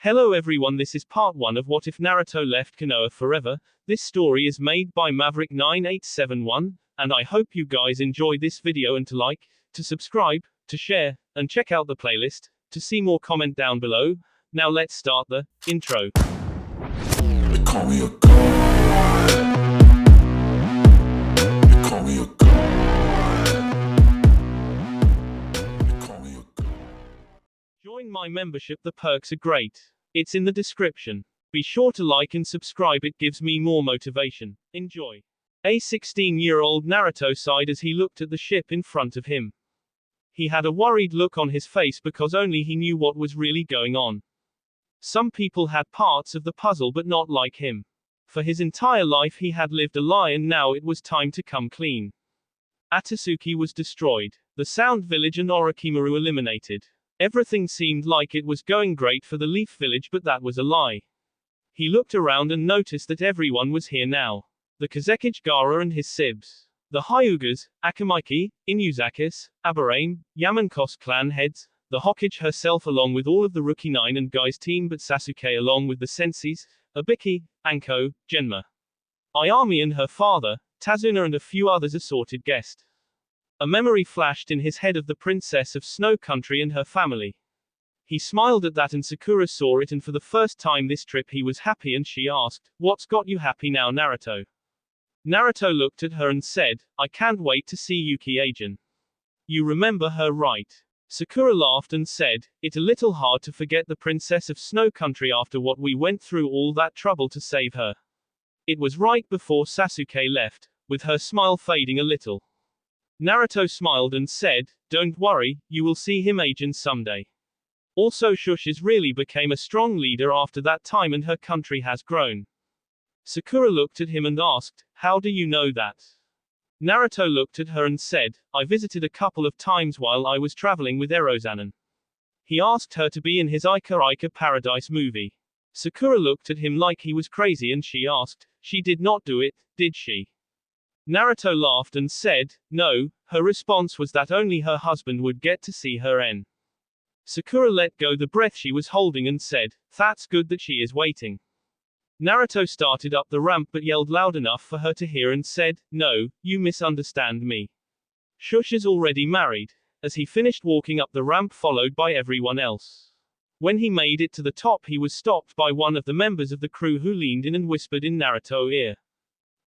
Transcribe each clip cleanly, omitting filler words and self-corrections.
Hello everyone, this is part 1 of What If Naruto Left Konoha Forever. This story is made by Maverick9871, and I hope you guys enjoy this video and to like, to subscribe, to share, and check out the playlist, to see more comment down below. Now let's start the intro. They call me a god. They call me a god. They call me a god. Join my membership, the perks are great. It's in the description. Be sure to like and subscribe, it gives me more motivation. Enjoy. A 16-year-old Naruto sighed as he looked at the ship in front of him. He had a worried look on his face because only he knew what was really going on. Some people had parts of the puzzle but not like him. For his entire life he had lived a lie and now it was time to come clean. Atsuki was destroyed. The Sound Village and Orochimaru eliminated. Everything seemed like it was going great for the Leaf Village, but that was a lie. He looked around and noticed that everyone was here now. The Kazekage Gaara and his sibs. The Hyugas, Akamaki, Inuzakis, Aburame, Yamankos clan heads, the Hokage herself along with all of the Rookie 9 and Guys team, but Sasuke along with the senseis, Ibiki, Anko, Genma, Ayami and her father, Tazuna and a few others assorted guests. A memory flashed in his head of the princess of Snow Country and her family. He smiled at that and Sakura saw it, and for the first time this trip he was happy, and she asked, "What's got you happy now, Naruto?" Naruto looked at her and said, "I can't wait to see Yuki Agin. You remember her, right?" Sakura laughed and said, "It's a little hard to forget the princess of Snow Country after what we went through, all that trouble to save her. It was right before Sasuke left," with her smile fading a little. Naruto smiled and said, "Don't worry, you will see him Agin someday. Also Shushi's really became a strong leader after that time and her country has grown." Sakura looked at him and asked, "How do you know that?" Naruto looked at her and said, "I visited a couple of times while I was traveling with Erozanen." He asked her to be in his Ica Ica Paradise movie. Sakura looked at him like he was crazy and she asked, "She did not do it, did she?" Naruto laughed and said, "No, her response was that only her husband would get to see her en." Sakura let go the breath she was holding and said, "That's good that she is waiting." Naruto started up the ramp but yelled loud enough for her to hear and said, "No, you misunderstand me. Shush is already married." As he finished walking up the ramp followed by everyone else. When he made it to the top he was stopped by one of the members of the crew who leaned in and whispered in Naruto's ear.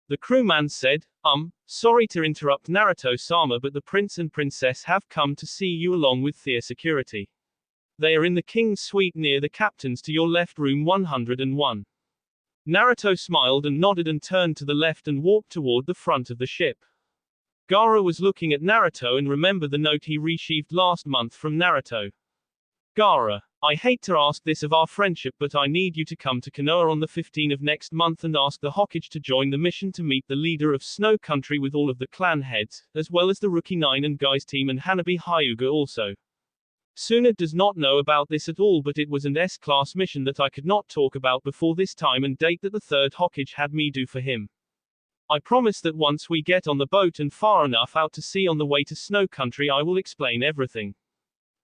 The crewman said, Sorry to interrupt Naruto-sama, but the prince and princess have come to see you along with their security. They are in the king's suite near the captain's to your left, room 101. Naruto smiled and nodded and turned to the left and walked toward the front of the ship. Gaara was looking at Naruto and remembered the note he received last month from Naruto. "Gaara, I hate to ask this of our friendship, but I need you to come to Konoha on the 15th of next month and ask the Hokage to join the mission to meet the leader of Snow Country with all of the clan heads, as well as the Rookie 9 and Guys team and Hanabi Hyuga also. Suna does not know about this at all, but it was an S-class mission that I could not talk about before this time and date that the third Hokage had me do for him. I promise that once we get on the boat and far enough out to sea on the way to Snow Country I will explain everything.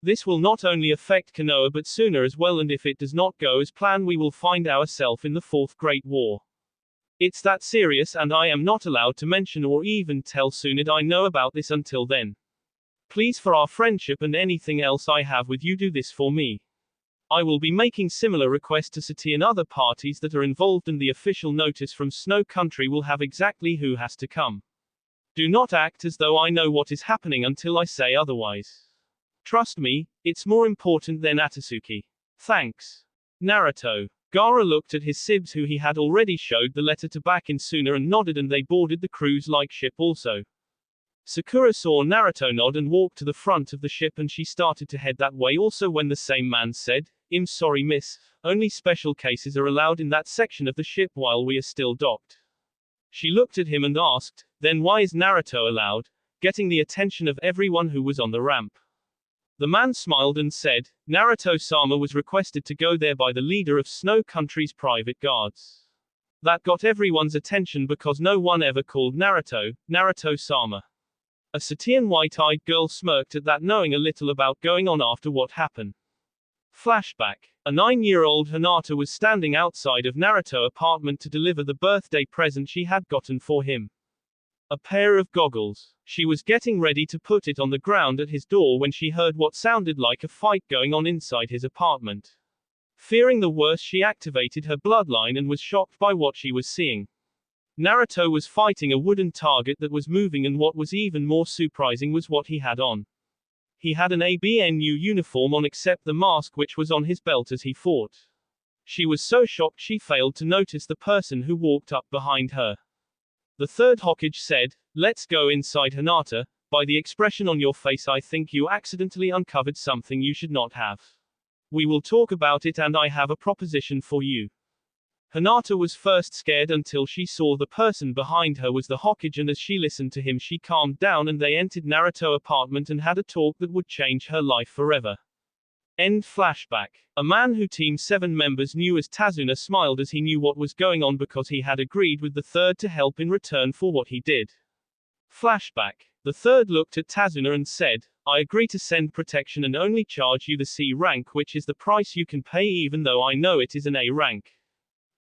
This will not only affect Konoha but Suna as well, and if it does not go as planned we will find ourselves in the Fourth Great War. It's that serious and I am not allowed to mention or even tell Suna I know about this until then. Please, for our friendship and anything else I have with you, do this for me. I will be making similar requests to City and other parties that are involved, and the official notice from Snow Country will have exactly who has to come. Do not act as though I know what is happening until I say otherwise. Trust me, it's more important than Atsuki. Thanks. Naruto." Gaara looked at his sibs who he had already showed the letter to back in Suna and nodded, and they boarded the cruise-like ship also. Sakura saw Naruto nod and walked to the front of the ship, and she started to head that way also when the same man said, "I'm sorry miss, only special cases are allowed in that section of the ship while we are still docked." She looked at him and asked, "Then why is Naruto allowed?" getting the attention of everyone who was on the ramp. The man smiled and said, "Naruto-sama was requested to go there by the leader of Snow Country's private guards." That got everyone's attention because no one ever called Naruto, Naruto-sama. A Satian white-eyed girl smirked at that, knowing a little about going on after what happened. Flashback. A 9-year-old Hinata was standing outside of Naruto's apartment to deliver the birthday present she had gotten for him. A pair of goggles. She was getting ready to put it on the ground at his door when she heard what sounded like a fight going on inside his apartment. Fearing the worst, she activated her bloodline and was shocked by what she was seeing. Naruto was fighting a wooden target that was moving, and what was even more surprising was what he had on. He had an ABNU uniform on except the mask which was on his belt as he fought. She was so shocked she failed to notice the person who walked up behind her. The third Hokage said, "Let's go inside, Hinata. By the expression on your face I think you accidentally uncovered something you should not have. We will talk about it and I have a proposition for you." Hinata was first scared until she saw the person behind her was the Hokage, and as she listened to him she calmed down and they entered Naruto's apartment and had a talk that would change her life forever. End flashback. A man who Team 7 members knew as Tazuna smiled as he knew what was going on because he had agreed with the third to help in return for what he did. Flashback. The third looked at Tazuna and said, "I agree to send protection and only charge you the C rank, which is the price you can pay even though I know it is an A rank.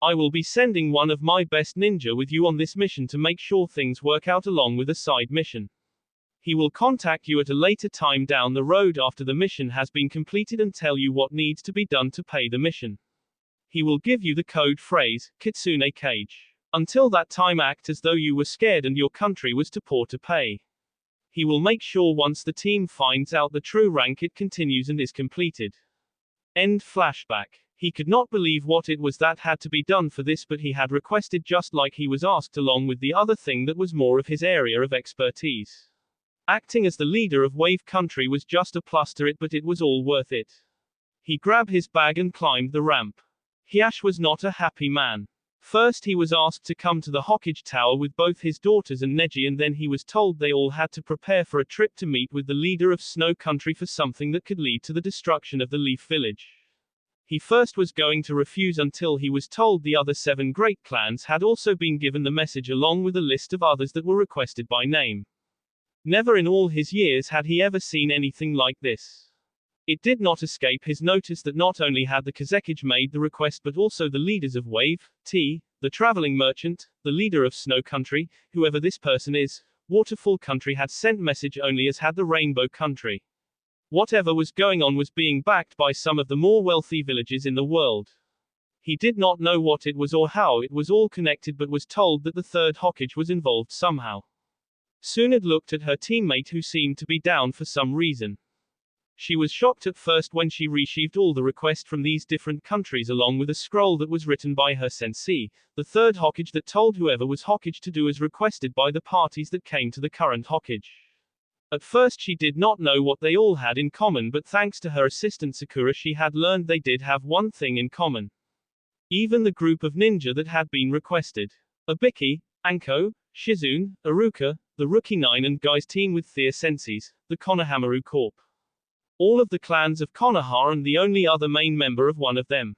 I will be sending one of my best ninja with you on this mission to make sure things work out along with a side mission. He will contact you at a later time down the road after the mission has been completed and tell you what needs to be done to pay the mission. He will give you the code phrase, Kitsune Cage. Until that time act as though you were scared and your country was to poor to pay. He will make sure once the team finds out the true rank it continues and is completed." End flashback. He could not believe what it was that had to be done for this, but he had requested just like he was asked, along with the other thing that was more of his area of expertise. Acting as the leader of Wave Country was just a plus to it, but it was all worth it. He grabbed his bag and climbed the ramp. Hiash was not a happy man. First he was asked to come to the Hokage Tower with both his daughters and Neji, and then he was told they all had to prepare for a trip to meet with the leader of Snow Country for something that could lead to the destruction of the Leaf Village. He first was going to refuse until he was told the other 7 great clans had also been given the message along with a list of others that were requested by name. Never in all his years had he ever seen anything like this. It did not escape his notice that not only had the Kazekage made the request but also the leaders of Wave, T, the traveling merchant, the leader of Snow Country, whoever this person is, Waterfall Country had sent message only as had the Rainbow Country. Whatever was going on was being backed by some of the more wealthy villages in the world. He did not know what it was or how it was all connected, but was told that the third Hokage was involved somehow. Sunad looked at her teammate who seemed to be down for some reason. She was shocked at first when she received all the requests from these different countries along with a scroll that was written by her sensei, the third Hokage, that told whoever was Hokage to do as requested by the parties that came to the current Hokage. At first she did not know what they all had in common, but thanks to her assistant Sakura she had learned they did have one thing in common. Even the group of ninja that had been requested. Abiki, Anko, Shizune, Aruka, the Rookie 9 and Guy's team with Thea Senseis, the Konohamaru Corp. All of the clans of Konoha and the only other main member of one of them.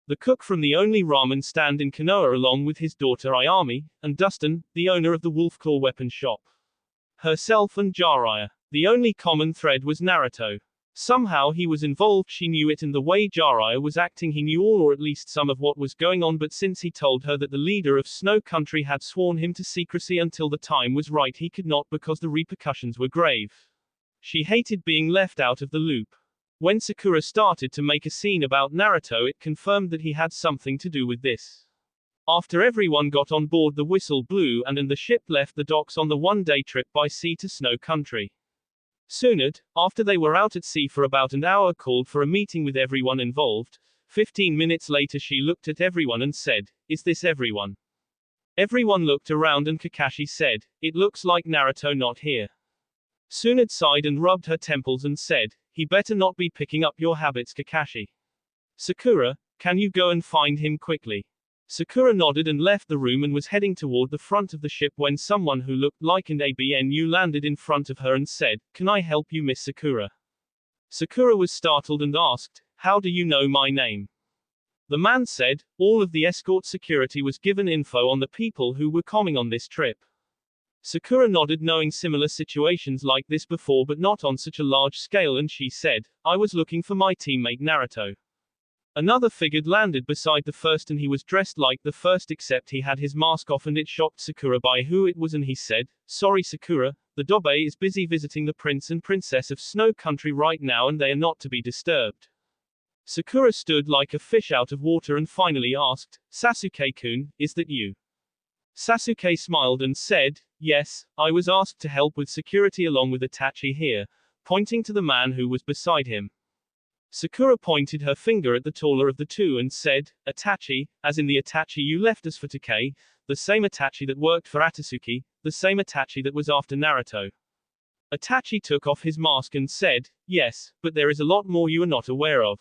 The cook from the only ramen stand in Konoha along with his daughter Ayami, and Dustin, the owner of the Wolfclaw weapon shop. Herself and Jiraiya. The only common thread was Naruto. Somehow he was involved, she knew it, and the way Jiraiya was acting he knew all or at least some of what was going on, but since he told her that the leader of Snow Country had sworn him to secrecy until the time was right he could not because the repercussions were grave. She hated being left out of the loop. When Sakura started to make a scene about Naruto it confirmed that he had something to do with this. After everyone got on board the whistle blew and the ship left the docks on the one-day trip by sea to Snow Country. Sunad, after they were out at sea for about an hour, called for a meeting with everyone involved. 15 minutes later she looked at everyone and said, "Is this everyone?" Everyone looked around and Kakashi said, "It looks like Naruto not here." Sunad sighed and rubbed her temples and said, "He better not be picking up your habits, Kakashi. Sakura, can you go and find him quickly?" Sakura nodded and left the room and was heading toward the front of the ship when someone who looked like an ABNU landed in front of her and said, "Can I help you, Miss Sakura?" Sakura was startled and asked, "How do you know my name?" The man said, "All of the escort security was given info on the people who were coming on this trip." Sakura nodded, knowing similar situations like this before but not on such a large scale, and she said, I was looking for my teammate Naruto. Another figure landed beside the first and he was dressed like the first except he had his mask off and it shocked Sakura by who it was and he said, sorry Sakura, the Dobe is busy visiting the prince and princess of Snow Country right now and they are not to be disturbed. Sakura stood like a fish out of water and finally asked, Sasuke-kun, is that you? Sasuke smiled and said, yes, I was asked to help with security along with Itachi here, pointing to the man who was beside him. Sakura pointed her finger at the taller of the two and said, Itachi, as in the Itachi you left us for Takei, the same Itachi that worked for Atsuki, the same Itachi that was after Naruto. Itachi took off his mask and said, yes, but there is a lot more you are not aware of.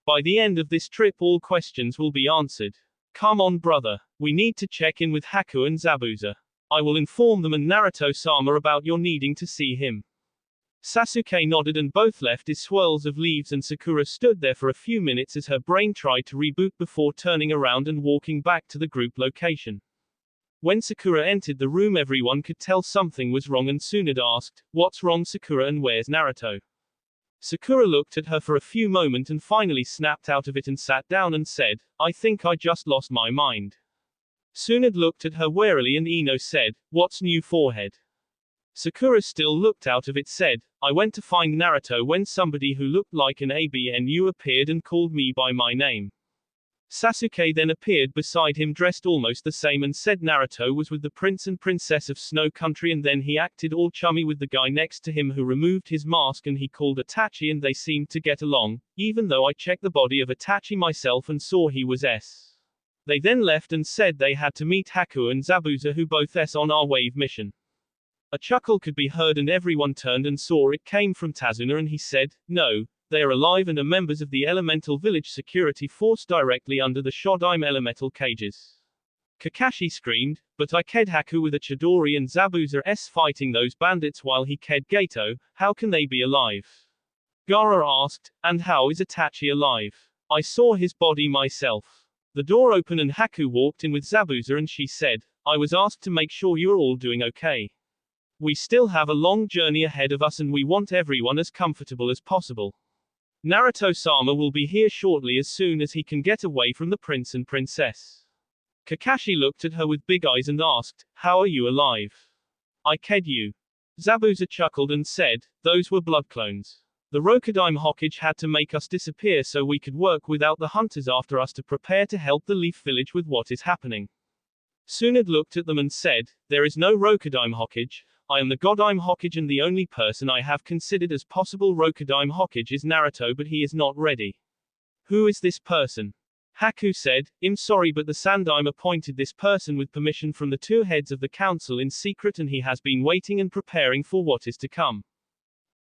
By the end of this trip all questions will be answered. Come on brother, we need to check in with Haku and Zabuza. I will inform them and Naruto-sama about your needing to see him. Sasuke nodded and both left his swirls of leaves and Sakura stood there for a few minutes as her brain tried to reboot before turning around and walking back to the group location. When Sakura entered the room everyone could tell something was wrong and Tsunade asked, what's wrong Sakura and where's Naruto? Sakura looked at her for a few moments and finally snapped out of it and sat down and said, I think I just lost my mind. Tsunade looked at her warily and Ino said, what's new forehead? Sakura still looked out of it said, I went to find Naruto when somebody who looked like an ABNU appeared and called me by my name. Sasuke then appeared beside him dressed almost the same and said Naruto was with the prince and princess of Snow Country and then he acted all chummy with the guy next to him who removed his mask and he called Itachi and they seemed to get along, even though I checked the body of Itachi myself and saw he was S. They then left and said they had to meet Haku and Zabuza who both S on our wave mission. A chuckle could be heard and everyone turned and saw it came from Tazuna and he said, no, they are alive and are members of the Elemental Village Security Force directly under the Shodaime Elemental cages. Kakashi screamed, but I ked Haku with a Chidori and Zabuza S fighting those bandits while he ked Gato, how can they be alive? Gaara asked, and how is Itachi alive? I saw his body myself. The door opened and Haku walked in with Zabuza and she said, I was asked to make sure you are all doing okay. We still have a long journey ahead of us and we want everyone as comfortable as possible. Naruto-sama will be here shortly as soon as he can get away from the prince and princess. Kakashi looked at her with big eyes and asked, how are you alive? I ked you. Zabuza chuckled and said, those were blood clones. The Rokudaime Hokage had to make us disappear so we could work without the hunters after us to prepare to help the Leaf Village with what is happening. Tsunade looked at them and said, there is no Rokudaime Hokage. I am the Godaime Hokage and the only person I have considered as possible Rokudaime Hokage is Naruto but he is not ready. Who is this person? Haku said, I'm sorry but the Sandaime appointed this person with permission from the two heads of the council in secret and he has been waiting and preparing for what is to come.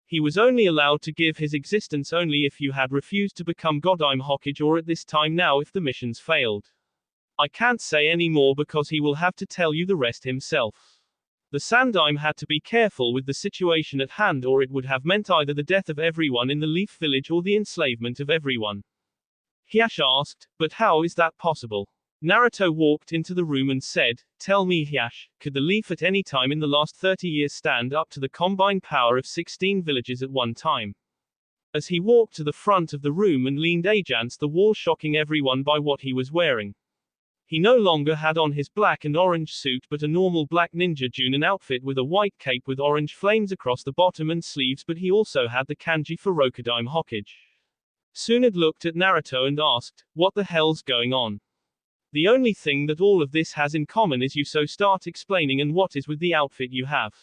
He was only allowed to give his existence only if you had refused to become Godaime Hokage or at this time now if the missions failed. I can't say any more because he will have to tell you the rest himself. The Sandaime had to be careful with the situation at hand or it would have meant either the death of everyone in the Leaf Village or the enslavement of everyone. Hyash asked, but how is that possible? Naruto walked into the room and said, tell me Hyash, could the Leaf at any time in the last 30 years stand up to the combined power of 16 villages at one time? As he walked to the front of the room and leaned against the wall shocking everyone by what he was wearing. He no longer had on his black and orange suit but a normal black ninja Junin outfit with a white cape with orange flames across the bottom and sleeves but he also had the kanji for Rokudaime Hokage. Tsunade looked at Naruto and asked, what the hell's going on? The only thing that all of this has in common is you so start explaining and what is with the outfit you have.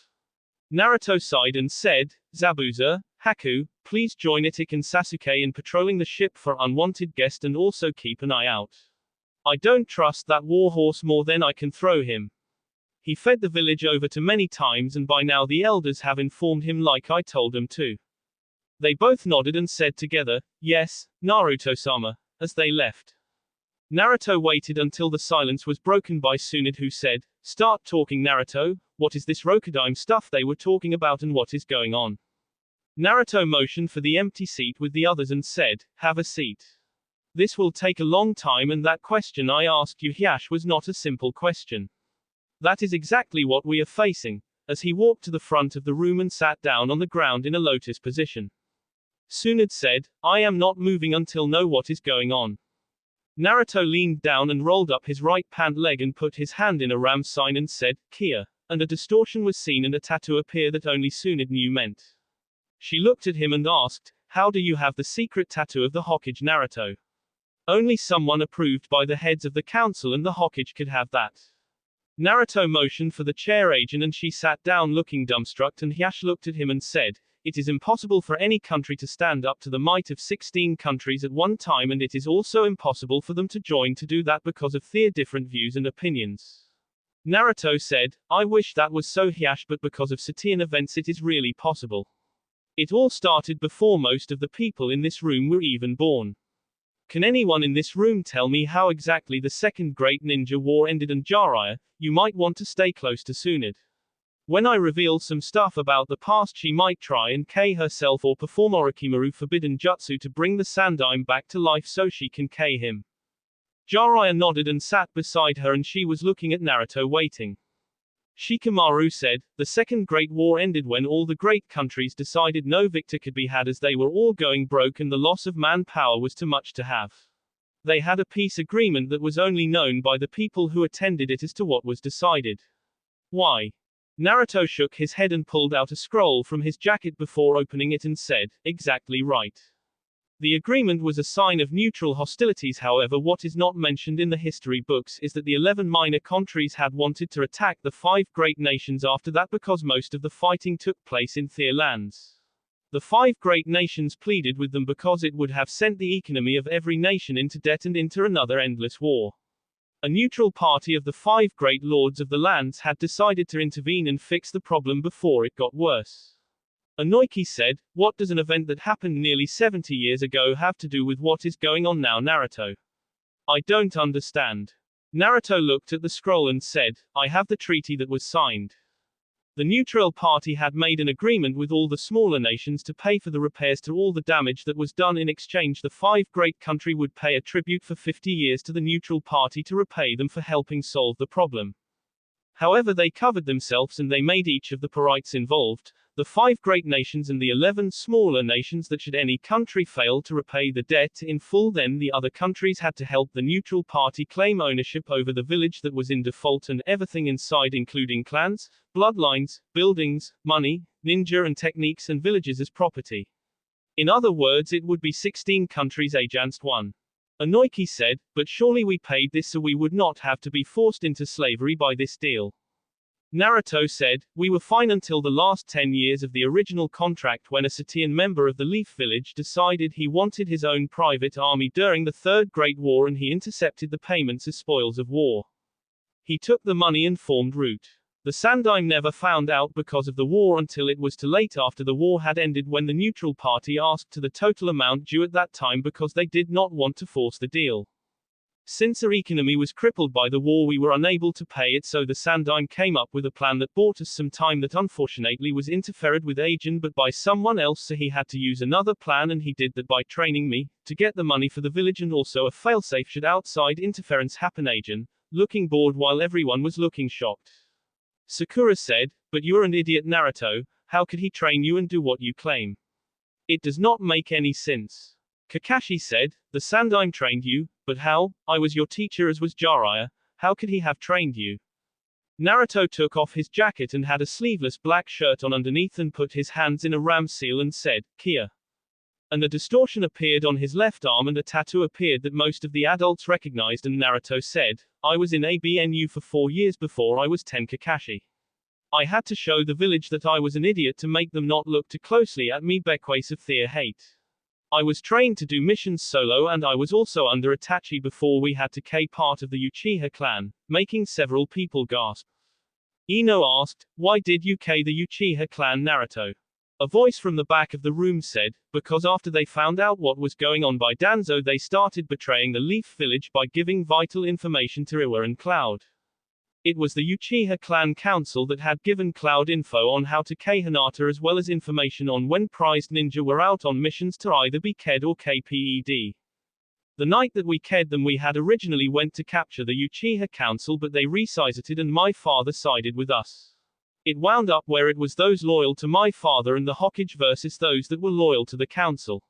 Naruto sighed and said, Zabuza, Haku, please join Itachi and Sasuke in patrolling the ship for unwanted guests and also keep an eye out. I don't trust that warhorse more than I can throw him. He fed the village over to many times and by now the elders have informed him like I told them to. They both nodded and said together, yes, Naruto-sama, as they left. Naruto waited until the silence was broken by Tsunade who said, start talking Naruto, what is this Rokudaime stuff they were talking about and what is going on? Naruto motioned for the empty seat with the others and said, have a seat. This will take a long time and that question I asked you Hyash was not a simple question. That is exactly what we are facing. as he walked to the front of the room and sat down on the ground in a lotus position. Tsunade said, I am not moving until know what is going on. Naruto leaned down and rolled up his right pant leg and put his hand in a ram sign and said, Kia. And a distortion was seen and a tattoo appeared that only Tsunade knew meant. She looked at him and asked, how do you have the secret tattoo of the Hokage, Naruto? Only someone approved by the heads of the council and the Hokage could have that. Naruto motioned for the chair agent and she sat down looking dumbstruck, and Hyash looked at him and said, it is impossible for any country to stand up to the might of 16 countries at one time, and it is also impossible for them to join to do that because of their different views and opinions. Naruto said, I wish that was so, Hyash, but because of Satian events it is really possible. It all started before most of the people in this room were even born. Can anyone in this room tell me how exactly the Second Great Ninja War ended? And Jiraiya, you might want to stay close to Tsunade. When I reveal some stuff about the past, she might try and K herself or perform Orochimaru forbidden jutsu to bring the Sandaime back to life so she can K him. Jiraiya nodded and sat beside her, and she was looking at Naruto waiting. Shikamaru said, the Second Great War ended when all the great countries decided no victor could be had as they were all going broke and the loss of manpower was too much to have. They had a peace agreement that was only known by the people who attended it as to what was decided. Why? Naruto shook his head and pulled out a scroll from his jacket before opening it and said, exactly right. The agreement was a sign of neutral hostilities. However, what is not mentioned in the history books is that the 11 minor countries had wanted to attack the 5 great nations after that because most of the fighting took place in their lands. The 5 great nations pleaded with them because it would have sent the economy of every nation into debt and into another endless war. A neutral party of the 5 great lords of the lands had decided to intervene and fix the problem before it got worse. Inoki said, what does an event that happened nearly 70 years ago have to do with what is going on now, Naruto? I don't understand. Naruto looked at the scroll and said, I have the treaty that was signed. The neutral party had made an agreement with all the smaller nations to pay for the repairs to all the damage that was done. In exchange, the 5 great country would pay a tribute for 50 years to the neutral party to repay them for helping solve the problem. However, they covered themselves and they made each of the parites involved, the 5 great nations and the 11 smaller nations, that should any country fail to repay the debt in full, then the other countries had to help the neutral party claim ownership over the village that was in default and everything inside, including clans, bloodlines, buildings, money, ninja and techniques, and villages as property. In other words, it would be 16 countries against one. Inoki said, but surely we paid this so we would not have to be forced into slavery by this deal. Naruto said, we were fine until the last 10 years of the original contract, when a Satian member of the Leaf Village decided he wanted his own private army during the Third Great War, and he intercepted the payments as spoils of war. He took the money and formed Root. The Sandaime never found out because of the war until it was too late after the war had ended, when the neutral party asked to the total amount due at that time because they did not want to force the deal. Since our economy was crippled by the war, we were unable to pay it, so the Sandaime came up with a plan that bought us some time that unfortunately was interfered with agent but by someone else, so he had to use another plan, and he did that by training me, to get the money for the village and also a failsafe should outside interference happen. Agent, looking bored while everyone was looking shocked. Sakura said, but you're an idiot, Naruto, how could he train you and do what you claim? It does not make any sense. Kakashi said, the Sandaime trained you, but how? I was your teacher as was Jiraiya, how could he have trained you? Naruto took off his jacket and had a sleeveless black shirt on underneath and put his hands in a ram seal and said, Kia. And a distortion appeared on his left arm and a tattoo appeared that most of the adults recognized, and Naruto said, I was in ABNU for 4 years before I was 10 Kakashi. I had to show the village that I was an idiot to make them not look too closely at me because of their hate. I was trained to do missions solo, and I was also under Itachi before we had to K part of the Uchiha clan, making several people gasp. Ino asked, why did you K the Uchiha clan, Naruto? A voice from the back of the room said, because after they found out what was going on by Danzo, they started betraying the Leaf Village by giving vital information to Iwa and Cloud. It was the Uchiha clan council that had given Cloud info on how to K Hinata, as well as information on when prized ninja were out on missions to either be KED or KPED. The night that we KED them, we had originally went to capture the Uchiha council, but they resized it and my father sided with us. It wound up where it was those loyal to my father and the Hokage versus those that were loyal to the council.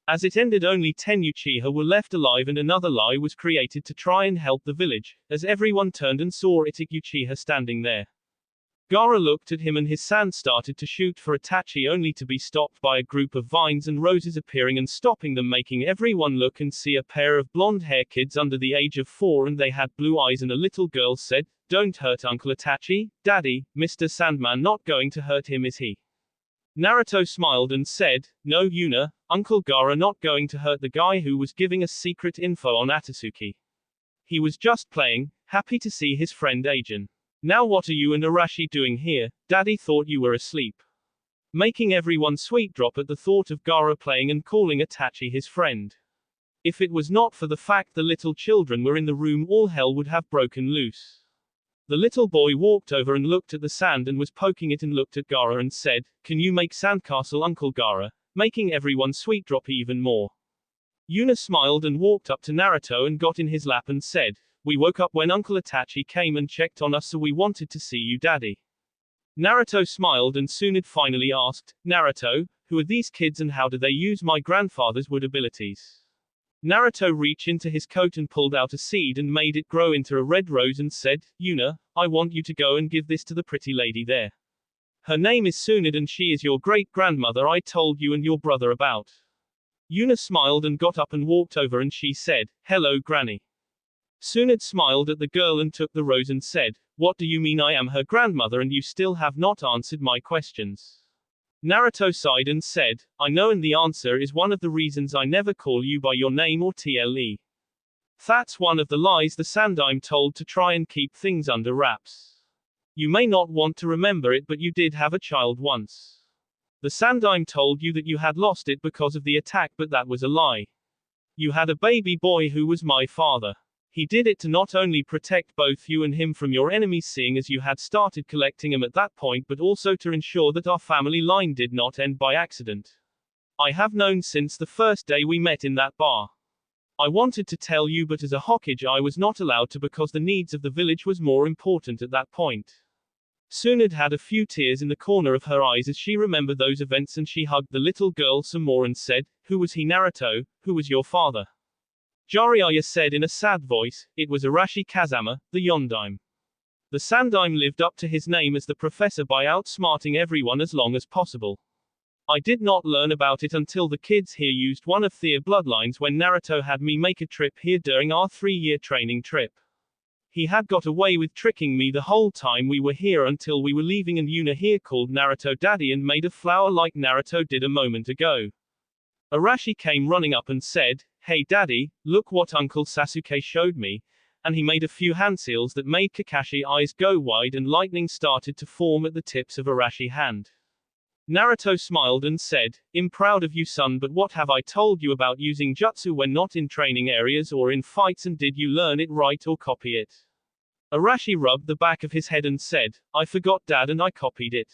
As it ended, only 10 Uchiha were left alive and another lie was created to try and help the village, as everyone turned and saw Itik Uchiha standing there. Gaara looked at him and his sand started to shoot for Itachi, only to be stopped by a group of vines and roses appearing and stopping them, making everyone look and see a pair of blonde-hair kids under the age of 4, and they had blue eyes, and a little girl said, "Don't hurt Uncle Itachi, Daddy, Mr. Sandman not going to hurt him, is he?" Naruto smiled and said, "No, Yuna, Uncle Gaara not going to hurt the guy who was giving us secret info on Atsuki. He was just playing, happy to see his friend Ajin. Now what are you and Arashi doing here? Daddy thought you were asleep." Making everyone sweet drop at the thought of Gaara playing and calling Itachi his friend. If it was not for the fact the little children were in the room, all hell would have broken loose. The little boy walked over and looked at the sand and was poking it and looked at Gaara and said, "Can you make sandcastle, Uncle Gaara?" Making everyone sweet drop even more. Yuna smiled and walked up to Naruto and got in his lap and said, "We woke up when Uncle Itachi came and checked on us, so we wanted to see you, Daddy." Naruto smiled and Tsunade finally asked, "Naruto, who are these kids and how do they use my grandfather's wood abilities?" Naruto reached into his coat and pulled out a seed and made it grow into a red rose and said, "Yuna, I want you to go and give this to the pretty lady there. Her name is Tsunade and she is your great-grandmother I told you and your brother about." Yuna smiled and got up and walked over and she said, "Hello, Granny." Tsunade smiled at the girl and took the rose and said, "What do you mean I am her grandmother and you still have not answered my questions?" Naruto sighed and said, "I know, and the answer is one of the reasons I never call you by your name or tle. That's one of the lies the Sandime told to try and keep things under wraps. You may not want to remember it, but you did have a child once. The Sandime told you that you had lost it because of the attack, but that was a lie. You had a baby boy who was my father. He did it to not only protect both you and him from your enemies, seeing as you had started collecting them at that point, but also to ensure that our family line did not end by accident. I have known since the first day we met in that bar. I wanted to tell you, but as a Hokage I was not allowed to because the needs of the village was more important at that point." Tsunade had a few tears in the corner of her eyes as she remembered those events, and she hugged the little girl some more and said, "Who was he, Naruto? Who was your father?" Jiraiya said in a sad voice, "It was Arashi Kazama, the Yondaime. The Sandime lived up to his name as the professor by outsmarting everyone as long as possible. I did not learn about it until the kids here used one of their bloodlines when Naruto had me make a trip here during our 3-year training trip. He had got away with tricking me the whole time we were here until we were leaving, and Yuna here called Naruto Daddy and made a flower like Naruto did a moment ago. Arashi came running up and said, 'Hey Daddy, look what Uncle Sasuke showed me,' and he made a few hand seals that made Kakashi's eyes go wide and lightning started to form at the tips of Arashi's hand. Naruto smiled and said, 'I'm proud of you, son, but what have I told you about using jutsu when not in training areas or in fights, and did you learn it right or copy it?' Arashi rubbed the back of his head and said, 'I forgot, Dad, and I copied it.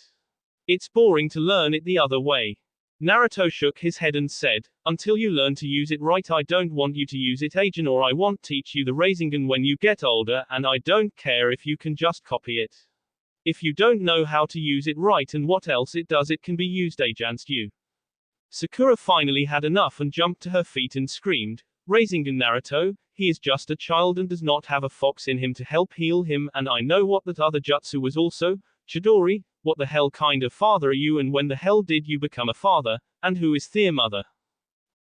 It's boring to learn it the other way.' Naruto shook his head and said, 'Until you learn to use it right, I don't want you to use it, Ajin, or I won't teach you the Rasengan when you get older, and I don't care if you can just copy it. If you don't know how to use it right and what else it does, it can be used against you.' Sakura finally had enough and jumped to her feet and screamed, 'Rasengan, Naruto, he is just a child and does not have a fox in him to help heal him, and I know what that other jutsu was also. Chidori, what the hell kind of father are you, and when the hell did you become a father, and who is their mother?'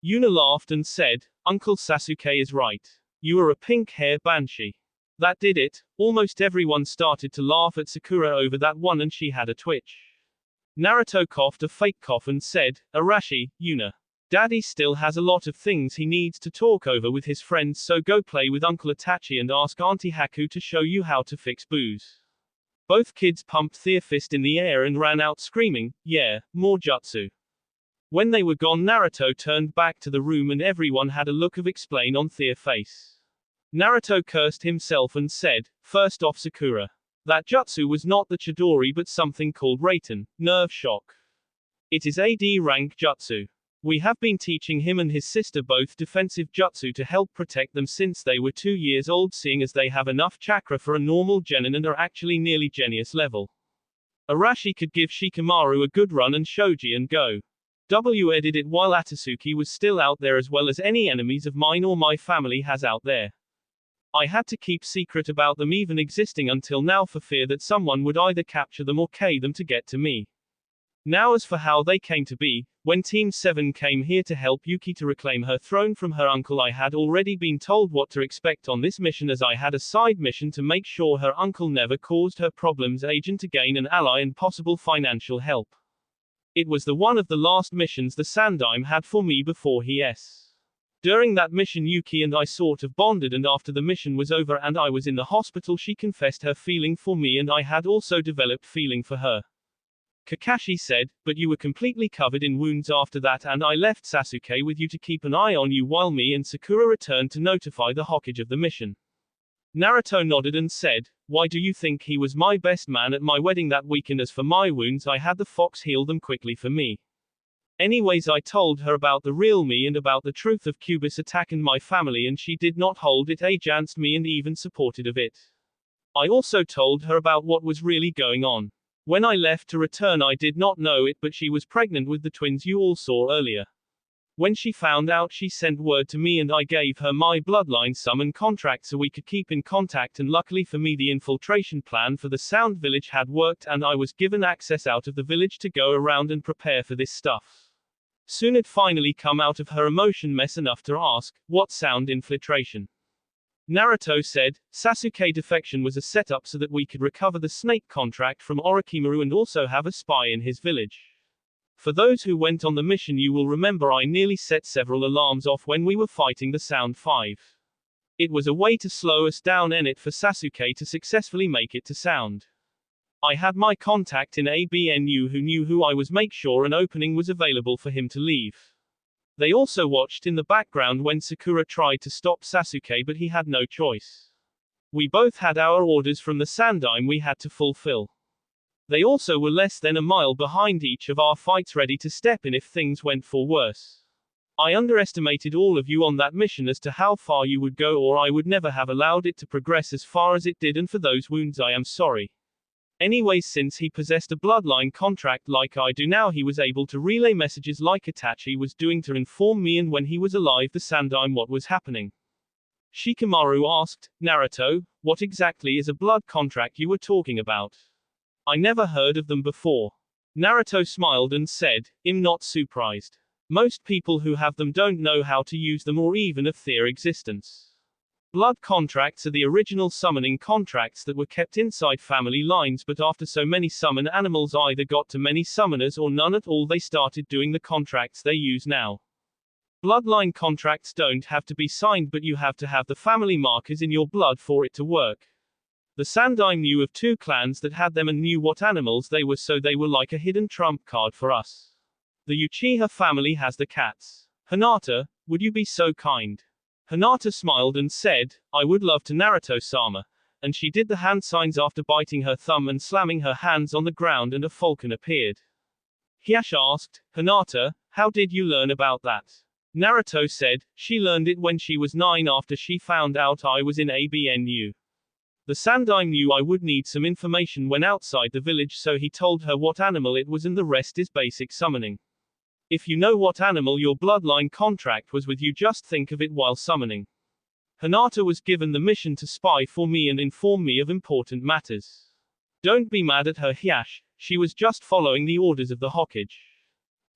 Yuna laughed and said, 'Uncle Sasuke is right. You are a pink-hair banshee.' That did it. Almost everyone started to laugh at Sakura over that one, and she had a twitch. Naruto coughed a fake cough and said, 'Arashi, Yuna. Daddy still has a lot of things he needs to talk over with his friends, so go play with Uncle Itachi and ask Auntie Haku to show you how to fix booze.' Both kids pumped their fist in the air and ran out screaming, 'Yeah, more jutsu.' When they were gone, Naruto turned back to the room and everyone had a look of explain on their face. Naruto cursed himself and said, 'First off, Sakura. That jutsu was not the Chidori but something called Raiten, nerve shock. It is AD rank jutsu. We have been teaching him and his sister both defensive jutsu to help protect them since they were 2 years old, seeing as they have enough chakra for a normal genin and are actually nearly genius level. Arashi could give Shikamaru a good run and Shoji and go. Edited it while Atsuki was still out there as well as any enemies of mine or my family has out there. I had to keep secret about them even existing until now for fear that someone would either capture them or K them to get to me. Now as for how they came to be, when Team 7 came here to help Yuki to reclaim her throne from her uncle, I had already been told what to expect on this mission, as I had a side mission to make sure her uncle never caused her problems, agent to gain an ally and possible financial help. It was the one of the last missions the Sandaime had for me before he. During that mission Yuki and I sort of bonded, and after the mission was over and I was in the hospital she confessed her feeling for me and I had also developed feeling for her. Kakashi said, but you were completely covered in wounds after that and I left Sasuke with you to keep an eye on you while me and Sakura returned to notify the Hokage of the mission. Naruto nodded and said, why do you think he was my best man at my wedding that weekend? As for my wounds I had the fox heal them quickly for me. Anyways, I told her about the real me and about the truth of Cubis attacking my family and she did not hold it against me and even supported of it. I also told her about what was really going on. When I left to return I did not know it, but she was pregnant with the twins you all saw earlier. When she found out she sent word to me and I gave her my bloodline summon contract so we could keep in contact, and luckily for me the infiltration plan for the Sound Village had worked and I was given access out of the village to go around and prepare for this stuff. Soon it finally come out of her emotion mess enough to ask, what sound infiltration? Naruto said, Sasuke defection was a setup so that we could recover the snake contract from Orochimaru and also have a spy in his village. For those who went on the mission you will remember I nearly set several alarms off when we were fighting the Sound 5. It was a way to slow us down in it for Sasuke to successfully make it to Sound. I had my contact in ABNU who knew who I was, make sure an opening was available for him to leave. They also watched in the background when Sakura tried to stop Sasuke, but he had no choice. We both had our orders from the Sandaime we had to fulfill. They also were less than a mile behind each of our fights, ready to step in if things went for worse. I underestimated all of you on that mission as to how far you would go, or I would never have allowed it to progress as far as it did, and for those wounds I am sorry. Anyways, since he possessed a bloodline contract like I do now, he was able to relay messages like Itachi was doing to inform me and when he was alive the Sandaime what was happening. Shikamaru asked, Naruto, what exactly is a blood contract you were talking about? I never heard of them before. Naruto smiled and said, I'm not surprised. Most people who have them don't know how to use them or even of their existence. Blood contracts are the original summoning contracts that were kept inside family lines, but after so many summon animals either got to many summoners or none at all, they started doing the contracts they use now. Bloodline contracts don't have to be signed, but you have to have the family markers in your blood for it to work. The Sandaime knew of 2 clans that had them and knew what animals they were, so they were like a hidden trump card for us. The Uchiha family has the cats. Hinata, would you be so kind? Hinata smiled and said, I would love to, Naruto-sama, and she did the hand signs after biting her thumb and slamming her hands on the ground, and a falcon appeared. Hiash asked, Hinata, how did you learn about that? Naruto said, she learned it when she was 9 after she found out I was in ABNU. The Sandaime knew I would need some information when outside the village, so he told her what animal it was and the rest is basic summoning. If you know what animal your bloodline contract was with, you just think of it while summoning. Hinata was given the mission to spy for me and inform me of important matters. Don't be mad at her, Hiash, she was just following the orders of the Hokage.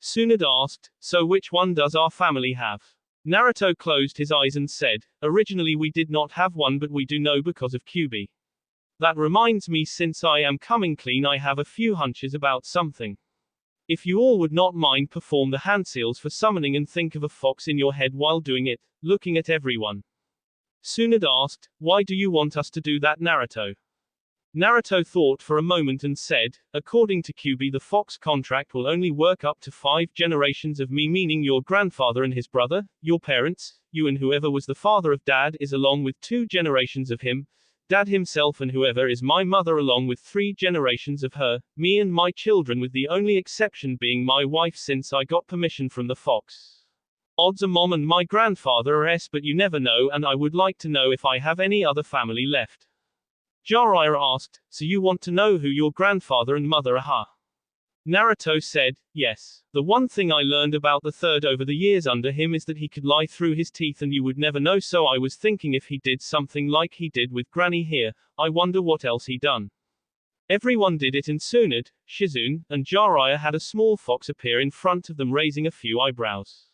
Tsunade asked, so which one does our family have? Naruto closed his eyes and said, originally we did not have one, but we do know because of Kyuubi. That reminds me, since I am coming clean, I have a few hunches about something. If you all would not mind, perform the hand seals for summoning and think of a fox in your head while doing it, looking at everyone. Tsunade asked, why do you want us to do that, Naruto? Naruto thought for a moment and said, according to Kyuubi, the fox contract will only work up to 5 generations of me, meaning your grandfather and his brother, your parents, you and whoever was the father of Dad is, along with 2 generations of him, Dad himself and whoever is my mother, along with 3 generations of her, me and my children, with the only exception being my wife since I got permission from the fox. Odds are Mom and my grandfather are S, but you never know, and I would like to know if I have any other family left. Jiraiya asked, so you want to know who your grandfather and mother are, huh? Naruto said, yes. The one thing I learned about the third over the years under him is that he could lie through his teeth and you would never know, so I was thinking if he did something like he did with Granny here, I wonder what else he done. Everyone did it, and Tsunade, Shizune, and Jiraiya had a small fox appear in front of them raising a few eyebrows.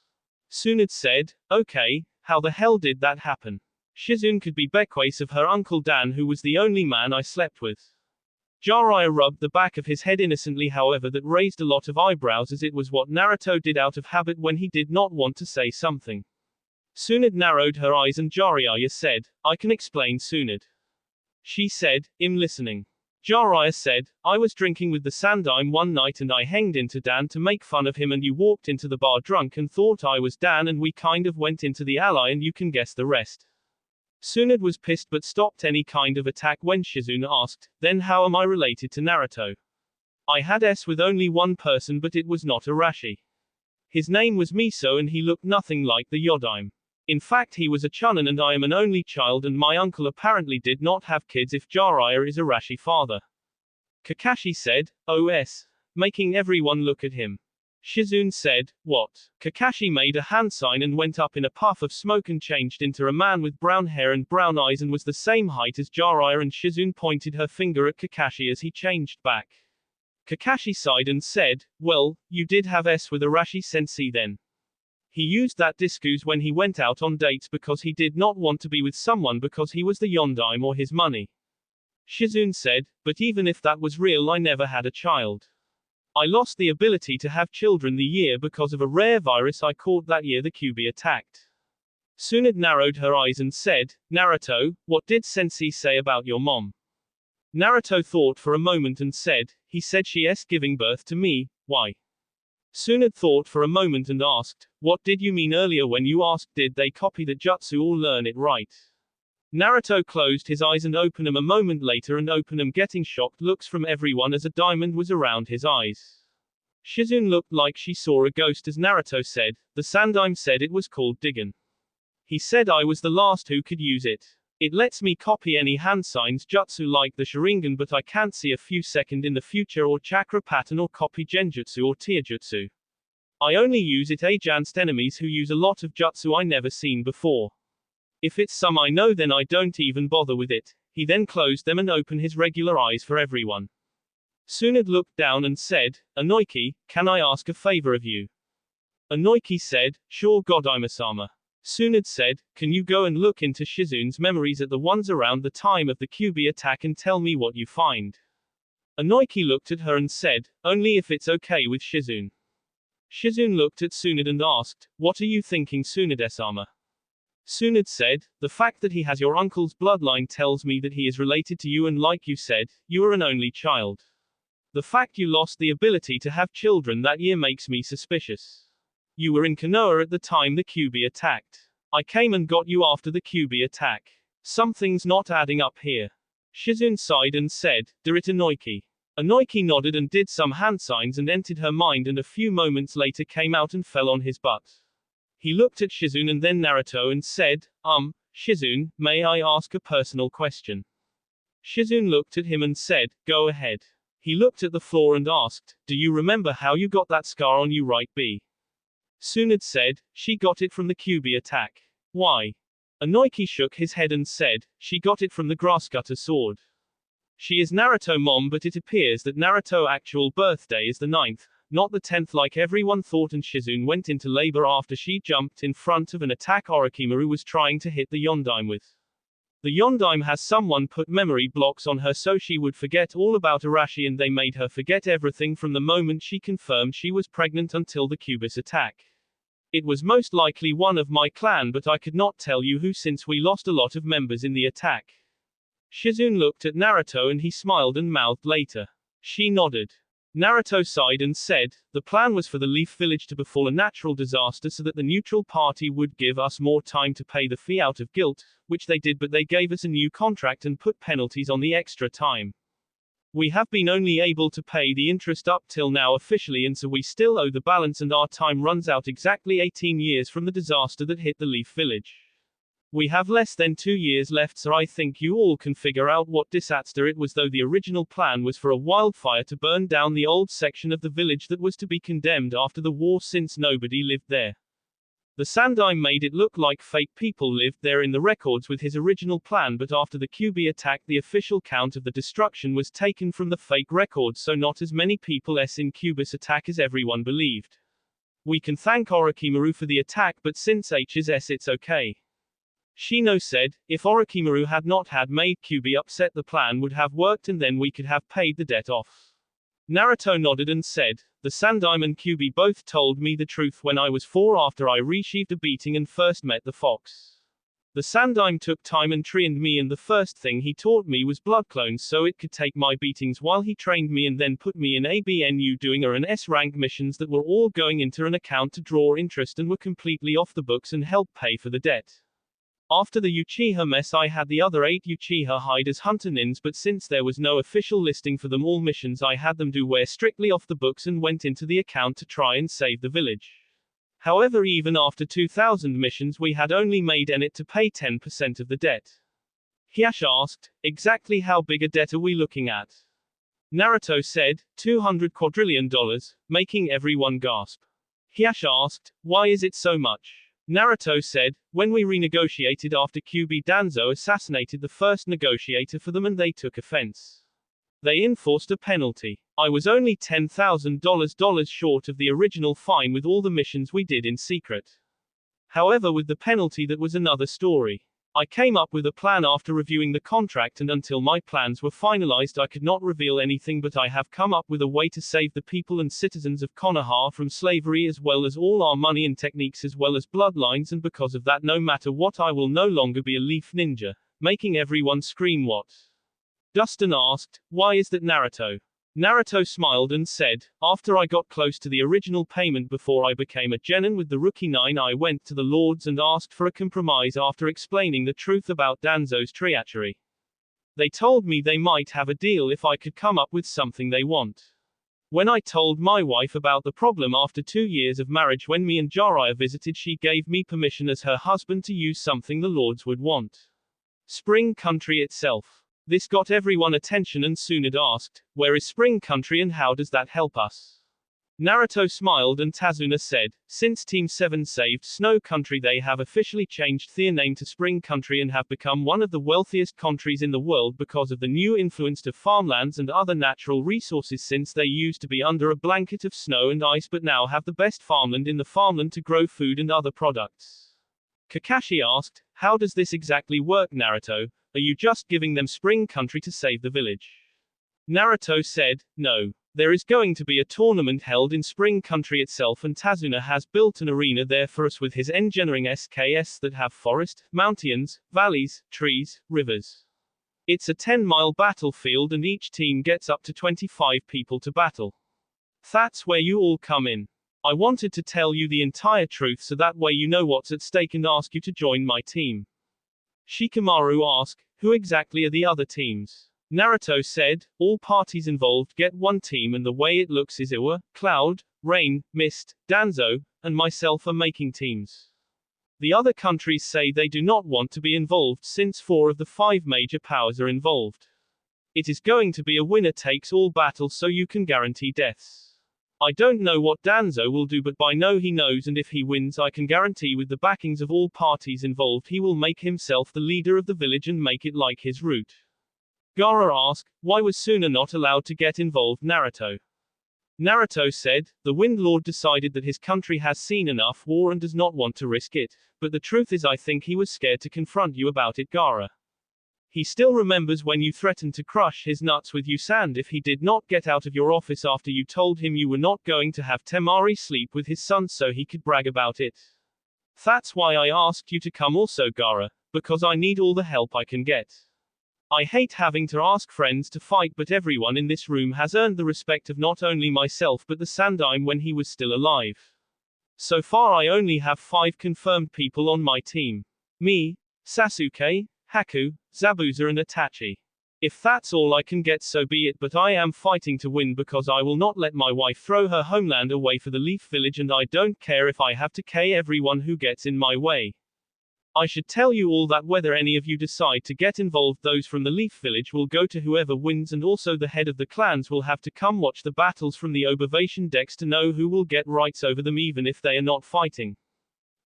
Tsunade said, okay, how the hell did that happen? Shizune could be bequace of her uncle Dan, who was the only man I slept with. Jiraiya rubbed the back of his head innocently, however that raised a lot of eyebrows, as it was what Naruto did out of habit when he did not want to say something. Tsunade narrowed her eyes and Jiraiya said, I can explain, Tsunade. She said, I'm listening. Jiraiya said, I was drinking with the Sandaime one night and I hanged into Dan to make fun of him, and you walked into the bar drunk and thought I was Dan, and we kind of went into the alley and you can guess the rest. Tsunade was pissed but stopped any kind of attack when Shizune asked, then how am I related to Naruto? I had S with only one person, but it was not Arashi. His name was Miso and he looked nothing like the Yondaime. In fact he was a Chunin and I am an only child, and my uncle apparently did not have kids if Jiraiya is Arashi's father. Kakashi said, OS, making everyone look at him. Shizune said, what? Kakashi made a hand sign and went up in a puff of smoke and changed into a man with brown hair and brown eyes and was the same height as Jiraiya, and Shizune pointed her finger at Kakashi as he changed back. Kakashi sighed and said, well, you did have S with Arashi sensei then. He used that disguise when he went out on dates because he did not want to be with someone because he was the Yondaime or his money. Shizune said, but even if that was real, I never had a child. I lost the ability to have children the year because of a rare virus I caught that year the Kyuubi attacked. Tsunade narrowed her eyes and said, Naruto, what did sensei say about your mom? Naruto thought for a moment and said, he said she's giving birth to me, why? Tsunade thought for a moment and asked, what did you mean earlier when you asked did they copy the jutsu or learn it right? Naruto closed his eyes and opened them a moment later, and opened them getting shocked looks from everyone as a diamond was around his eyes. Shizune looked like she saw a ghost as Naruto said, the Sandaime said it was called Digen. He said I was the last who could use it. It lets me copy any hand signs jutsu like the Sharingan, but I can't see a few second in the future or chakra pattern or copy genjutsu or taijutsu. I only use it against enemies who use a lot of jutsu I never seen before. If it's some I know, then I don't even bother with it. He then closed them and opened his regular eyes for everyone. Tsunade looked down and said, Inoiki, can I ask a favor of you? Inoiki said, sure Godaima-sama. Tsunade said, can you go and look into Shizune's memories at the ones around the time of the Kyuubi attack and tell me what you find? Inoiki looked at her and said, only if it's okay with Shizune. Shizune looked at Tsunade and asked, what are you thinking, Tsunade-sama? Tsunade said, the fact that he has your uncle's bloodline tells me that he is related to you, and like you said, you are an only child. The fact you lost the ability to have children that year makes me suspicious. You were in Konoha at the time the Kyuubi attacked. I came and got you after the Kyuubi attack. Something's not adding up here. Shizune sighed and said, "Did it Inoiki?" Inoiki nodded and did some hand signs and entered her mind, and a few moments later came out and fell on his butt. He looked at Shizune and then Naruto and said, Shizune, may I ask a personal question? Shizune looked at him and said, go ahead. He looked at the floor and asked, do you remember how you got that scar on you right B? Tsunade said, she got it from the Kyuubi attack. Why? Inoiki shook his head and said, she got it from the grasscutter sword. She is Naruto mom, but it appears that Naruto actual birthday is the 9th, not the 10th like everyone thought, and Shizune went into labor after she jumped in front of an attack Orochimaru was trying to hit the Yondaime with. The Yondaime has someone put memory blocks on her so she would forget all about Arashi, and they made her forget everything from the moment she confirmed she was pregnant until the Kyuubi attack. It was most likely one of my clan, but I could not tell you who since we lost a lot of members in the attack. Shizune looked at Naruto and he smiled and mouthed later. She nodded. Naruto sighed and said, the plan was for the Leaf Village to befall a natural disaster so that the neutral party would give us more time to pay the fee out of guilt, which they did, but they gave us a new contract and put penalties on the extra time. We have been only able to pay the interest up till now officially, and so we still owe the balance, and our time runs out exactly 18 years from the disaster that hit the Leaf Village. We have less than 2 years left, so I think you all can figure out what disaster it was, though the original plan was for a wildfire to burn down the old section of the village that was to be condemned after the war since nobody lived there. The Sandime made it look like fake people lived there in the records with his original plan, but after the Kyuubi attack the official count of the destruction was taken from the fake records, so not as many people in Kyuubi's attack as everyone believed. We can thank Orochimaru for the attack, but since H is S it's okay. Shino said, if Orochimaru had not had made Kyuubi upset, the plan would have worked and then we could have paid the debt off. Naruto nodded and said, the Sandime and Kyuubi both told me the truth when I was 4 after I received a beating and first met the fox. The Sandime took time and trained me, and the first thing he taught me was blood clones so it could take my beatings while he trained me, and then put me in ABNU doing A and S rank missions that were all going into an account to draw interest and were completely off the books and help pay for the debt. After the Uchiha mess I had the other 8 Uchiha hide as hunter nins, but since there was no official listing for them, all missions I had them do were strictly off the books and went into the account to try and save the village. However, even after 2,000 missions we had only made it to pay 10% of the debt. Hyash asked, exactly how big a debt are we looking at? Naruto said, $200 quadrillion, making everyone gasp. Hyash asked, why is it so much? Naruto said, when we renegotiated after Kyuubi Danzo assassinated the first negotiator for them and they took offense. They enforced a penalty. I was only $10,000 short of the original fine with all the missions we did in secret. However, with the penalty that was another story. I came up with a plan after reviewing the contract, and until my plans were finalized I could not reveal anything, but I have come up with a way to save the people and citizens of Konoha from slavery, as well as all our money and techniques as well as bloodlines, and because of that no matter what I will no longer be a leaf ninja, making everyone scream what? Dustin asked, why is that, Naruto? Naruto smiled and said, after I got close to the original payment before I became a genin with the Rookie 9, I went to the lords and asked for a compromise after explaining the truth about Danzo's treachery. They told me they might have a deal if I could come up with something they want. When I told my wife about the problem after 2 years of marriage when me and Jiraiya visited, she gave me permission as her husband to use something the lords would want. Spring Country itself. This got everyone attention and Tsunade asked, where is Spring Country and how does that help us? Naruto smiled and Tazuna said, since Team 7 saved Snow Country they have officially changed their name to Spring Country and have become one of the wealthiest countries in the world because of the new influence of farmlands and other natural resources, since they used to be under a blanket of snow and ice but now have the best farmland in the farmland to grow food and other products. Kakashi asked, how does this exactly work, Naruto? Are you just giving them Spring Country to save the village? Naruto said, no. There is going to be a tournament held in Spring Country itself, and Tazuna has built an arena there for us with his engineering SKS that have forest, mountains, valleys, trees, rivers. It's a 10-mile battlefield and each team gets up to 25 people to battle. That's where you all come in. I wanted to tell you the entire truth so that way you know what's at stake and ask you to join my team. Shikamaru asked, who exactly are the other teams? Naruto said, all parties involved get one team, and the way it looks is Iwa, Cloud, Rain, Mist, Danzo, and myself are making teams. The other countries say they do not want to be involved since 4 of the 5 major powers are involved. It is going to be a winner-takes-all battle, so you can guarantee deaths. I don't know what Danzo will do, but I know he knows, and if he wins I can guarantee with the backings of all parties involved he will make himself the leader of the village and make it like his route. Gaara asked, why was Suna not allowed to get involved, Naruto? Naruto said, the Wind Lord decided that his country has seen enough war and does not want to risk it, but the truth is I think he was scared to confront you about it, Gaara. He still remembers when you threatened to crush his nuts with Usand if he did not get out of your office after you told him you were not going to have Temari sleep with his son so he could brag about it. That's why I asked you to come also, Gaara, because I need all the help I can get. I hate having to ask friends to fight, but everyone in this room has earned the respect of not only myself but the Sandime when he was still alive. So far I only have 5 confirmed people on my team. Me, Sasuke, Haku, Zabuza and Itachi. If that's all I can get, so be it, but I am fighting to win because I will not let my wife throw her homeland away for the Leaf Village, and I don't care if I have to kill everyone who gets in my way. I should tell you all that whether any of you decide to get involved, those from the Leaf Village will go to whoever wins, and also the head of the clans will have to come watch the battles from the observation decks to know who will get rights over them even if they are not fighting.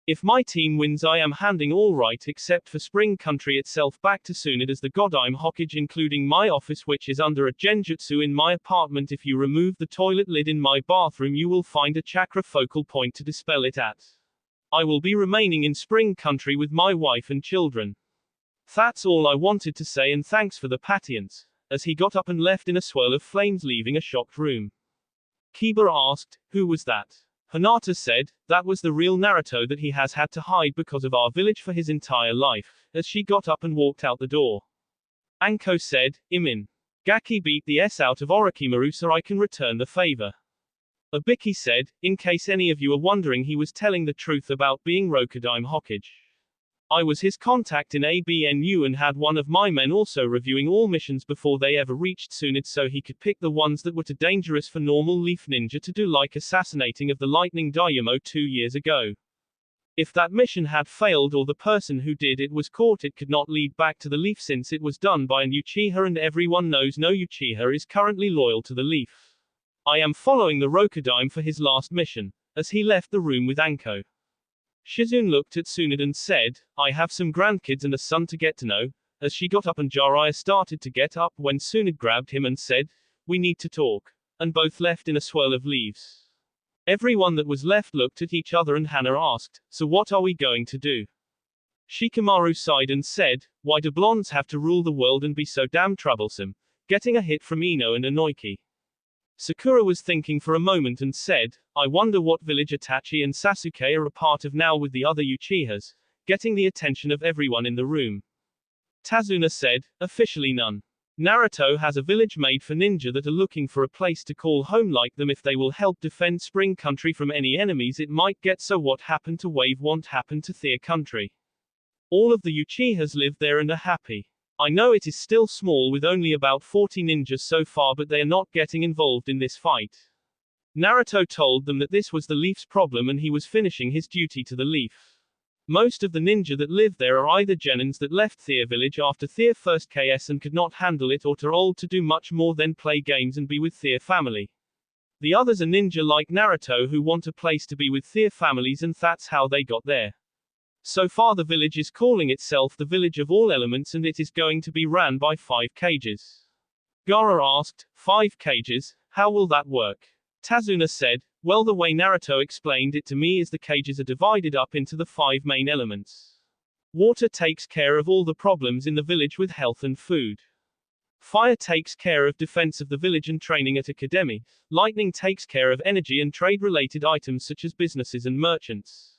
If my team wins, I am handing all right except for Spring Country itself back to Tsunade as the Godime Hokage, including my office, which is under a genjutsu in my apartment. If you remove the toilet lid in my bathroom, you will find a chakra focal point to dispel it at. I will be remaining in Spring Country with my wife and children. That's all I wanted to say, and thanks for the patience. As he got up and left in a swirl of flames, leaving a shocked room. Kiba asked, "Who was that?" Hinata said, "That was the real Naruto that he has had to hide because of our village for his entire life," as she got up and walked out the door. Anko said, "Imin. Gaki beat the S out of Orochimaru so I can return the favor." Obiki said, "In case any of you are wondering, he was telling the truth about being Rokudaime Hokage. I was his contact in ABNU and had one of my men also reviewing all missions before they ever reached Tsunade so he could pick the ones that were too dangerous for normal Leaf Ninja to do, like assassinating of the Lightning Dynamo 2 years ago. If that mission had failed or the person who did it was caught, it could not lead back to the Leaf since it was done by an Uchiha, and everyone knows no Uchiha is currently loyal to the Leaf. I am following the Rokudaime for his last mission," as he left the room with Anko. Shizune looked at Tsunade and said, "I have some grandkids and a son to get to know," as she got up and Jiraiya started to get up when Tsunade grabbed him and said, "We need to talk," and both left in a swirl of leaves. Everyone that was left looked at each other and Hana asked, "So what are we going to do?" Shikamaru sighed and said, "Why do blondes have to rule the world and be so damn troublesome?" Getting a hit from Ino and Inoki. Sakura was thinking for a moment and said, "I wonder what village Itachi and Sasuke are a part of now with the other Uchihas," getting the attention of everyone in the room. Tazuna said, "Officially none. Naruto has a village made for ninja that are looking for a place to call home like them. If they will help defend Spring Country from any enemies, it might get so what happened to Wave won't happen to Their Country. All of the Uchihas live there and are happy. I know it is still small with only about 40 ninjas so far, but they are not getting involved in this fight." Naruto told them that this was the Leaf's problem and he was finishing his duty to the Leaf. Most of the ninja that live there are either genins that left Their village after Their first KS and could not handle it, or too old to do much more than play games and be with Their family. The others are ninja like Naruto who want a place to be with Their families, and that's how they got there. So far the village is calling itself the Village of All Elements, and it is going to be ran by 5 cages. Gaara asked, 5 cages? How will that work? Tazuna said, "Well, the way Naruto explained it to me is the cages are divided up into the 5 main elements. Water takes care of all the problems in the village with health and food. Fire takes care of defense of the village and training at academy. Lightning takes care of energy and trade-related items such as businesses and merchants.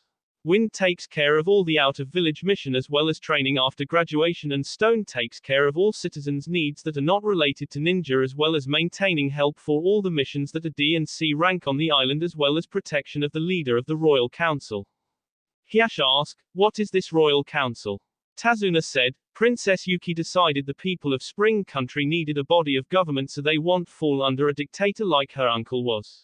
Wind takes care of all the out-of-village mission as well as training after graduation, and Stone takes care of all citizens' needs that are not related to ninja, as well as maintaining help for all the missions that are D and C rank on the island, as well as protection of the leader of the Royal Council." Hiash asked, "What is this Royal Council?" Tazuna said, "Princess Yuki decided the people of Spring Country needed a body of government so they won't fall under a dictator like her uncle was.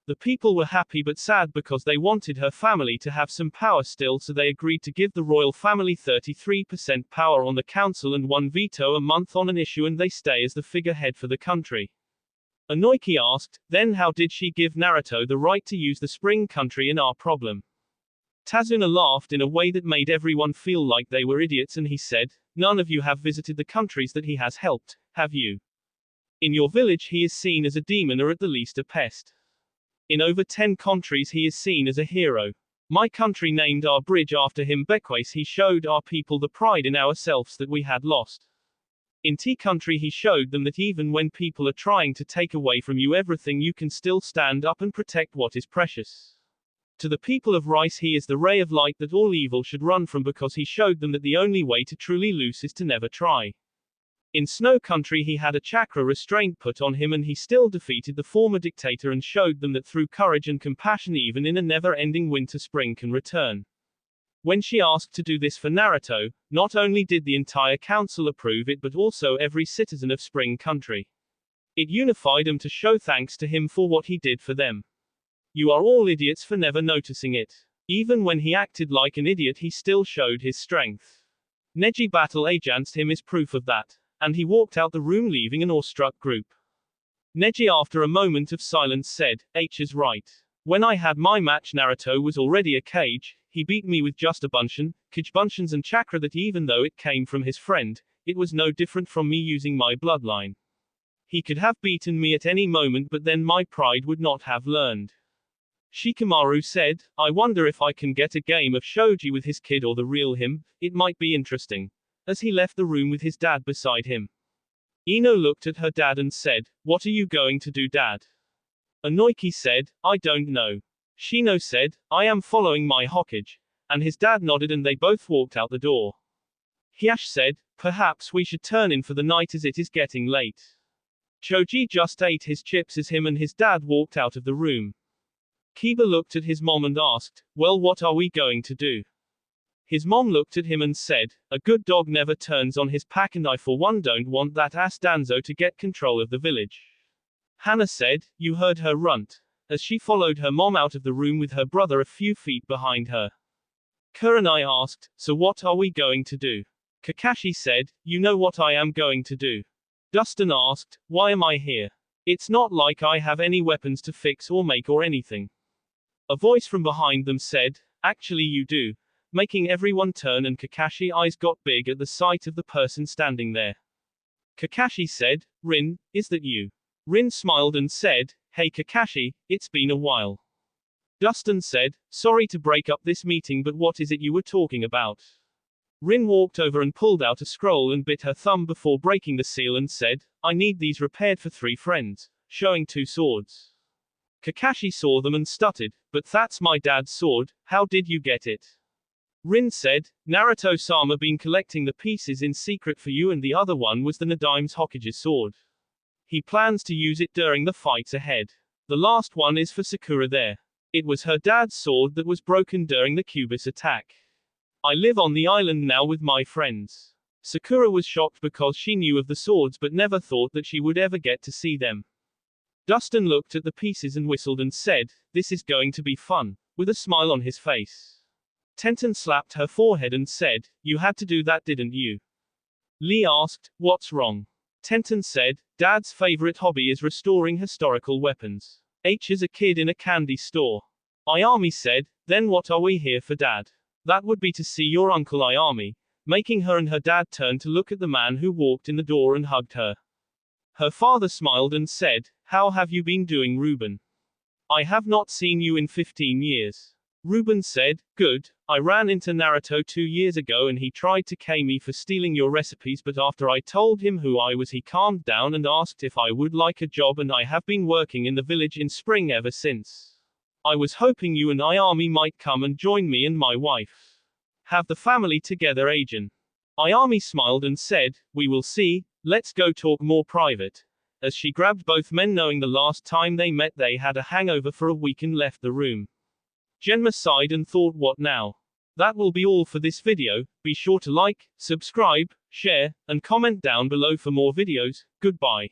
The people were happy but sad because they wanted her family to have some power still, so they agreed to give the royal family 33% power on the council and 1 veto a month on an issue, and they stay as the figurehead for the country." Inoki asked, "Then how did she give Naruto the right to use the Spring Country in our problem?" Tazuna laughed in a way that made everyone feel like they were idiots, and he said, "None of you have visited the countries that he has helped, have you? In your village he is seen as a demon or at the least a pest. In over 10 countries he is seen as a hero. My country named our bridge after him because he showed our people the pride in ourselves that we had lost. In T country he showed them that even when people are trying to take away from you everything, you can still stand up and protect what is precious. To the people of Rice he is the ray of light that all evil should run from, because he showed them that the only way to truly lose is to never try. In Snow Country he had a chakra restraint put on him and he still defeated the former dictator and showed them that through courage and compassion even in a never-ending winter spring can return." When she asked to do this for Naruto, not only did the entire council approve it but also every citizen of Spring Country. It unified them to show thanks to him for what he did for them. "You are all idiots for never noticing it. Even when he acted like an idiot, he still showed his strength. Neji battle against him is proof of that. And he walked out the room leaving an awestruck group. Neji after a moment of silence said, H is right. When I had my match Naruto was already a cage, he beat me with just a bunshin, Kijbunshin's and chakra that even though it came from his friend, it was no different from me using my bloodline. He could have beaten me at any moment but then my pride would not have learned. Shikamaru said, I wonder if I can get a game of shogi with his kid or the real him, it might be interesting. As he left the room with his dad beside him. Ino looked at her dad and said, What are you going to do, Dad? Anoiki said, I don't know. Shino said, I am following my Hokage. And his dad nodded and they both walked out the door. Hyash said, Perhaps we should turn in for the night as it is getting late. Choji just ate his chips as him and his dad walked out of the room. Kiba looked at his mom and asked, Well, what are we going to do? His mom looked at him and said, A good dog never turns on his pack and I for one don't want that ass Danzo to get control of the village. Hannah said, You heard her runt, as she followed her mom out of the room with her brother a few feet behind her. Kurenai asked, So what are we going to do? Kakashi said, You know what I am going to do. Dustin asked, Why am I here? It's not like I have any weapons to fix or make or anything. A voice from behind them said, Actually you do. Making everyone turn and Kakashi's eyes got big at the sight of the person standing there. Kakashi said, Rin, is that you? Rin smiled and said, Hey Kakashi, it's been a while. Dustin said, Sorry to break up this meeting but what is it you were talking about? Rin walked over and pulled out a scroll and bit her thumb before breaking the seal and said, I need these repaired for 3 friends, showing 2 swords. Kakashi saw them and stuttered, But that's my dad's sword, how did you get it? Rin said, Naruto-sama been collecting the pieces in secret for you and the other one was the Nadime's Hokage's sword. He plans to use it during the fights ahead. The last one is for Sakura there. It was her dad's sword that was broken during the Cubis attack. I live on the island now with my friends. Sakura was shocked because she knew of the swords but never thought that she would ever get to see them. Dustin looked at the pieces and whistled and said, This is going to be fun, with a smile on his face. Tenten slapped her forehead and said, You had to do that didn't you? Lee asked, What's wrong? Tenten said, Dad's favorite hobby is restoring historical weapons. H is a kid in a candy store. Ayami said, Then what are we here for, Dad? That would be to see your uncle Ayami, making her and her dad turn to look at the man who walked in the door and hugged her. Her father smiled and said, How have you been doing, Ruben? I have not seen you in 15 years. Ruben said, Good, I ran into Naruto 2 years ago and he tried to cane me for stealing your recipes but after I told him who I was he calmed down and asked if I would like a job and I have been working in the village in spring ever since. I was hoping you and Ayami might come and join me and my wife. Have the family together Ajin. Ayami smiled and said, We will see, let's go talk more private. As she grabbed both men knowing the last time they met they had a hangover for a week and left the room. Genma sighed and thought what now? That will be all for this video, be sure to like, subscribe, share, and comment down below for more videos, goodbye.